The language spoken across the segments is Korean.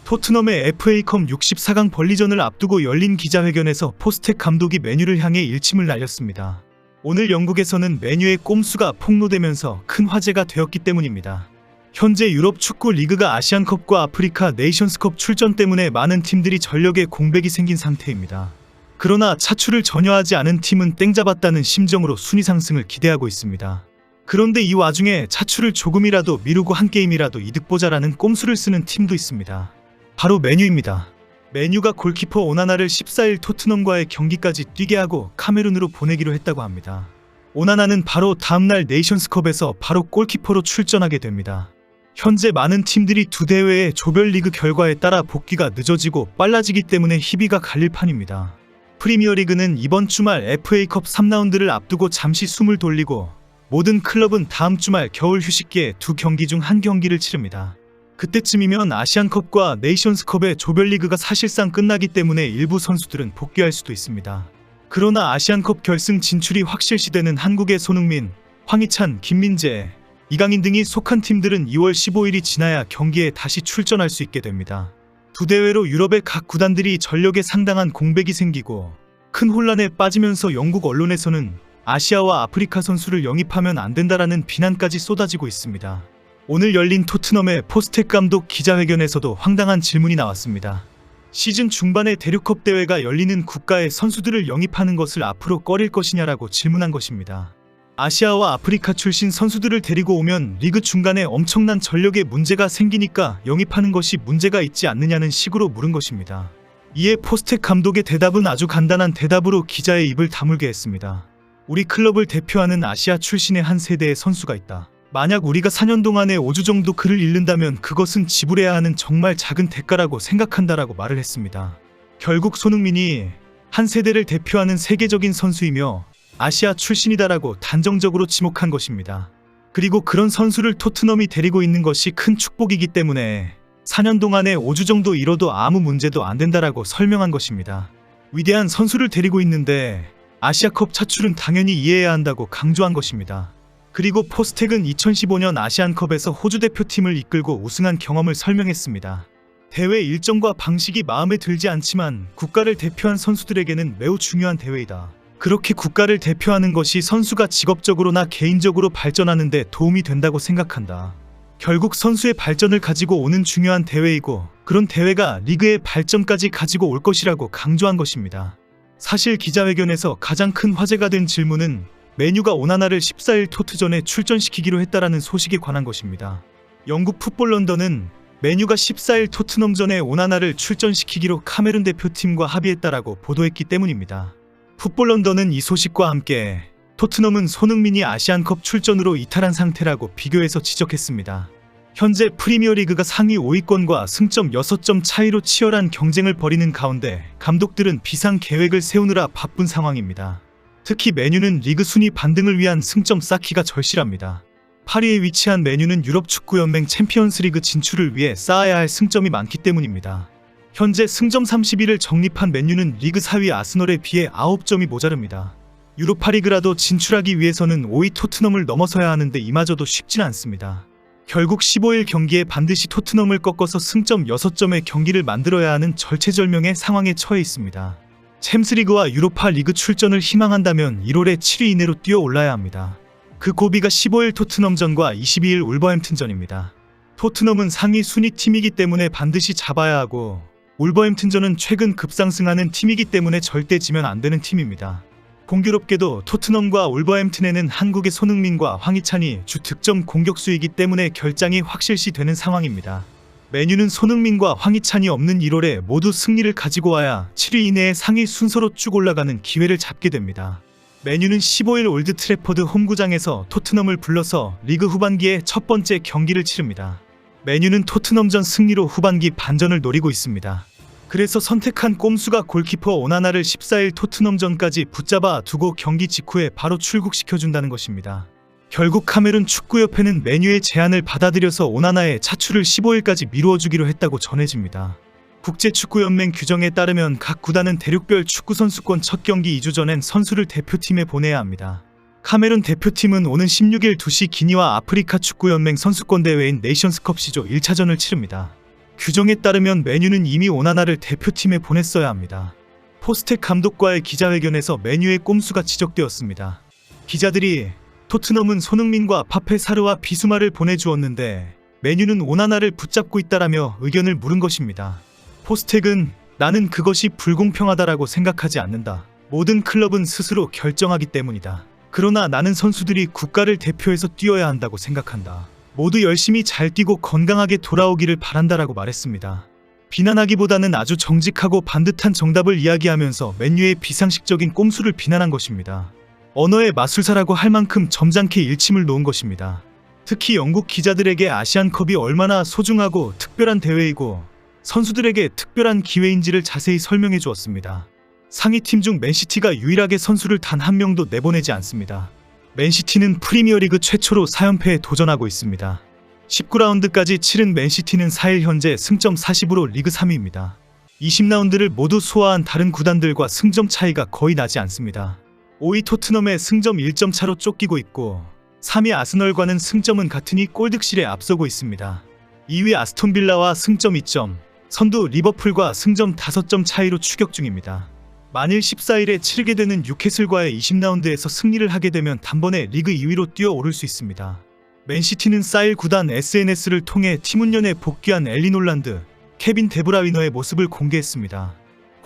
토트넘의 FA컵 64강 벌리전을 앞두고 열린 기자회견에서 포스텍 감독이 메뉴를 향해 일침을 날렸습니다. 오늘 영국에서는 메뉴의 꼼수가 폭로되면서 큰 화제가 되었기 때문입니다. 현재 유럽 축구 리그가 아시안컵과 아프리카 네이션스컵 출전 때문에 많은 팀들이 전력에 공백이 생긴 상태입니다. 그러나 차출을 전혀 하지 않은 팀은 땡 잡았다는 심정으로 순위 상승을 기대하고 있습니다. 그런데 이 와중에 차출을 조금이라도 미루고 한 게임이라도 이득 보자라는 꼼수를 쓰는 팀도 있습니다. 바로 메뉴입니다. 메뉴가 골키퍼 오나나를 14일 토트넘과의 경기까지 뛰게 하고 카메룬으로 보내기로 했다고 합니다. 오나나는 바로 다음날 네이션스컵에서 바로 골키퍼로 출전하게 됩니다. 현재 많은 팀들이 두 대회의 조별리그 결과에 따라 복귀가 늦어지고 빨라지기 때문에 희비가 갈릴 판입니다. 프리미어리그는 이번 주말 FA컵 3라운드를 앞두고 잠시 숨을 돌리고 모든 클럽은 다음 주말 겨울 휴식기에 두 경기 중 한 경기를 치릅니다. 그때쯤이면 아시안컵과 네이션스컵의 조별리그가 사실상 끝나기 때문에 일부 선수들은 복귀할 수도 있습니다. 그러나 아시안컵 결승 진출이 확실시되는 한국의 손흥민, 황희찬, 김민재, 이강인 등이 속한 팀들은 2월 15일이 지나야 경기에 다시 출전할 수 있게 됩니다. 두 대회로 유럽의 각 구단들이 전력에 상당한 공백이 생기고 큰 혼란에 빠지면서 영국 언론에서는 아시아와 아프리카 선수를 영입하면 안 된다라는 비난까지 쏟아지고 있습니다. 오늘 열린 토트넘의 포스텍 감독 기자회견에서도 황당한 질문이 나왔습니다. 시즌 중반에 대륙컵 대회가 열리는 국가의 선수들을 영입하는 것을 앞으로 꺼릴 것이냐라고 질문한 것입니다. 아시아와 아프리카 출신 선수들을 데리고 오면 리그 중간에 엄청난 전력에 문제가 생기니까 영입하는 것이 문제가 있지 않느냐는 식으로 물은 것입니다. 이에 포스텍 감독의 대답은 아주 간단한 대답으로 기자의 입을 다물게 했습니다. 우리 클럽을 대표하는 아시아 출신의 한 세대의 선수가 있다. 만약 우리가 4년 동안에 5주 정도 그를 잃는다면 그것은 지불해야 하는 정말 작은 대가라고 생각한다라고 말을 했습니다. 결국 손흥민이 한 세대를 대표하는 세계적인 선수이며 아시아 출신이다라고 단정적으로 지목한 것입니다. 그리고 그런 선수를 토트넘이 데리고 있는 것이 큰 축복이기 때문에 4년 동안에 5주 정도 잃어도 아무 문제도 안 된다라고 설명한 것입니다. 위대한 선수를 데리고 있는데 아시아컵 차출은 당연히 이해해야 한다고 강조한 것입니다. 그리고 포스텍은 2015년 아시안컵에서 호주 대표팀을 이끌고 우승한 경험을 설명했습니다. 대회 일정과 방식이 마음에 들지 않지만 국가를 대표한 선수들에게는 매우 중요한 대회이다. 그렇게 국가를 대표하는 것이 선수가 직업적으로나 개인적으로 발전하는 데 도움이 된다고 생각한다. 결국 선수의 발전을 가지고 오는 중요한 대회이고 그런 대회가 리그의 발전까지 가지고 올 것이라고 강조한 것입니다. 사실 기자회견에서 가장 큰 화제가 된 질문은 메뉴가 오나나를 14일 토트전에 출전시키기로 했다라는 소식에 관한 것입니다. 영국 풋볼 런던은 메뉴가 14일 토트넘전에 오나나를 출전시키기로 카메룬 대표팀과 합의했다라고 보도했기 때문입니다. 풋볼 런던은 이 소식과 함께 토트넘은 손흥민이 아시안컵 출전으로 이탈한 상태라고 비교해서 지적했습니다. 현재 프리미어리그가 상위 5위권과 승점 6점 차이로 치열한 경쟁을 벌이는 가운데 감독들은 비상 계획을 세우느라 바쁜 상황입니다. 특히 메뉴는 리그 순위 반등을 위한 승점 쌓기가 절실합니다. 8위에 위치한 메뉴는 유럽 축구연맹 챔피언스리그 진출을 위해 쌓아야 할 승점이 많기 때문입니다. 현재 승점 30위를 정립한 맨유는 리그 4위 아스널에 비해 9점이 모자릅니다. 유로파리그라도 진출하기 위해서는 5위 토트넘을 넘어서야 하는데 이마저도 쉽진 않습니다. 결국 15일 경기에 반드시 토트넘을 꺾어서 승점 6점의 경기를 만들어야 하는 절체절명의 상황에 처해 있습니다. 챔스리그와 유로파리그 출전을 희망한다면 1월에 7위 이내로 뛰어올라야 합니다. 그 고비가 15일 토트넘전과 22일 울버햄튼전입니다. 토트넘은 상위 순위 팀이기 때문에 반드시 잡아야 하고 울버햄튼전은 최근 급상승하는 팀이기 때문에 절대 지면 안 되는 팀입니다. 공교롭게도 토트넘과 울버햄튼에는 한국의 손흥민과 황희찬이 주 득점 공격수이기 때문에 결장이 확실시 되는 상황입니다. 메뉴는 손흥민과 황희찬이 없는 1월에 모두 승리를 가지고 와야 7위 이내에 상위 순서로 쭉 올라가는 기회를 잡게 됩니다. 메뉴는 15일 올드 트래퍼드 홈구장에서 토트넘을 불러서 리그 후반기에 첫 번째 경기를 치릅니다. 메뉴는 토트넘전 승리로 후반기 반전을 노리고 있습니다. 그래서 선택한 꼼수가 골키퍼 오나나를 14일 토트넘전까지 붙잡아 두고 경기 직후에 바로 출국시켜준다는 것입니다. 결국 카메룬 축구협회는 메뉴의 제안을 받아들여서 오나나의 차출을 15일까지 미루어주기로 했다고 전해집니다. 국제축구연맹 규정에 따르면 각 구단은 대륙별 축구선수권 첫 경기 2주 전엔 선수를 대표팀에 보내야 합니다. 카메룬 대표팀은 오는 16일 2시 기니와 아프리카 축구연맹 선수권 대회인 네이션스컵 C조 1차전을 치릅니다. 규정에 따르면 메뉴는 이미 오나나를 대표팀에 보냈어야 합니다. 포스텍 감독과의 기자회견에서 메뉴의 꼼수가 지적되었습니다. 기자들이 토트넘은 손흥민과 파페 사르와 비수마를 보내주었는데 메뉴는 오나나를 붙잡고 있다라며 의견을 물은 것입니다. 포스텍은 나는 그것이 불공평하다라고 생각하지 않는다. 모든 클럽은 스스로 결정하기 때문이다. 그러나 나는 선수들이 국가를 대표해서 뛰어야 한다고 생각한다. 모두 열심히 잘 뛰고 건강하게 돌아오기를 바란다라고 말했습니다. 비난하기보다는 아주 정직하고 반듯한 정답을 이야기하면서 맨유의 비상식적인 꼼수를 비난한 것입니다. 언어의 마술사라고 할 만큼 점잖게 일침을 놓은 것입니다. 특히 영국 기자들에게 아시안컵이 얼마나 소중하고 특별한 대회이고 선수들에게 특별한 기회인지를 자세히 설명해 주었습니다. 상위팀 중 맨시티가 유일하게 선수를 단 한 명도 내보내지 않습니다. 맨시티는 프리미어리그 최초로 4연패에 도전하고 있습니다. 19라운드까지 치른 맨시티는 4일 현재 승점 40으로 리그 3위입니다. 20라운드를 모두 소화한 다른 구단들과 승점 차이가 거의 나지 않습니다. 5위 토트넘의 승점 1점 차로 쫓기고 있고 3위 아스널과는 승점은 같으니 골득실에 앞서고 있습니다. 2위 아스톤빌라와 승점 2점, 선두 리버풀과 승점 5점 차이로 추격 중입니다. 만일 14일에 치르게 되는 뉴캐슬과의 20라운드에서 승리를 하게 되면 단번에 리그 2위로 뛰어오를 수 있습니다. 맨시티는 사일 구단 SNS를 통해 팀 훈련에 복귀한 엘린 홀란드, 케빈 데브라위너의 모습을 공개했습니다.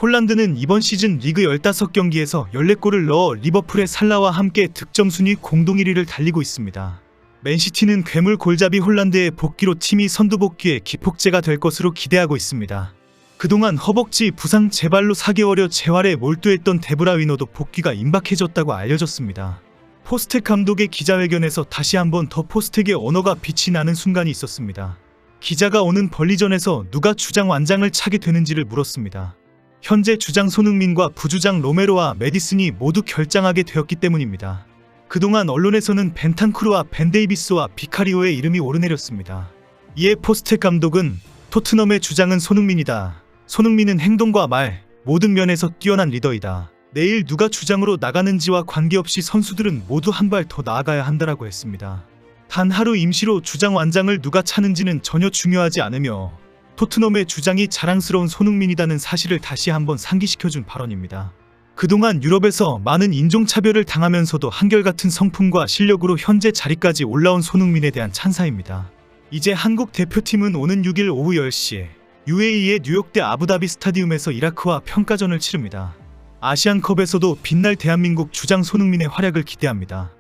홀란드는 이번 시즌 리그 15경기에서 14골을 넣어 리버풀의 살라와 함께 득점 순위 공동 1위를 달리고 있습니다. 맨시티는 괴물 골잡이 홀란드의 복귀로 팀이 선두 복귀에 기폭제가 될 것으로 기대하고 있습니다. 그동안 허벅지 부상 재발로 4개월여 재활에 몰두했던 데브라위너도 복귀가 임박해졌다고 알려졌습니다. 포스텍 감독의 기자회견에서 다시 한번 더 포스텍의 언어가 빛이 나는 순간이 있었습니다. 기자가 오는 벌리전에서 누가 주장 완장을 차게 되는지를 물었습니다. 현재 주장 손흥민과 부주장 로메로와 메디슨이 모두 결장하게 되었기 때문입니다. 그동안 언론에서는 벤탄쿠르와 벤 데이비스와 비카리오의 이름이 오르내렸습니다. 이에 포스텍 감독은 토트넘의 주장은 손흥민이다. 손흥민은 행동과 말, 모든 면에서 뛰어난 리더이다. 내일 누가 주장으로 나가는지와 관계없이 선수들은 모두 한 발 더 나아가야 한다라고 했습니다. 단 하루 임시로 주장 완장을 누가 차는지는 전혀 중요하지 않으며 토트넘의 주장이 자랑스러운 손흥민이라는 사실을 다시 한번 상기시켜준 발언입니다. 그동안 유럽에서 많은 인종차별을 당하면서도 한결같은 성품과 실력으로 현재 자리까지 올라온 손흥민에 대한 찬사입니다. 이제 한국 대표팀은 오는 6일 오후 10시에 UAE의 뉴욕대 아부다비 스타디움에서 이라크와 평가전을 치릅니다. 아시안컵에서도 빛날 대한민국 주장 손흥민의 활약을 기대합니다.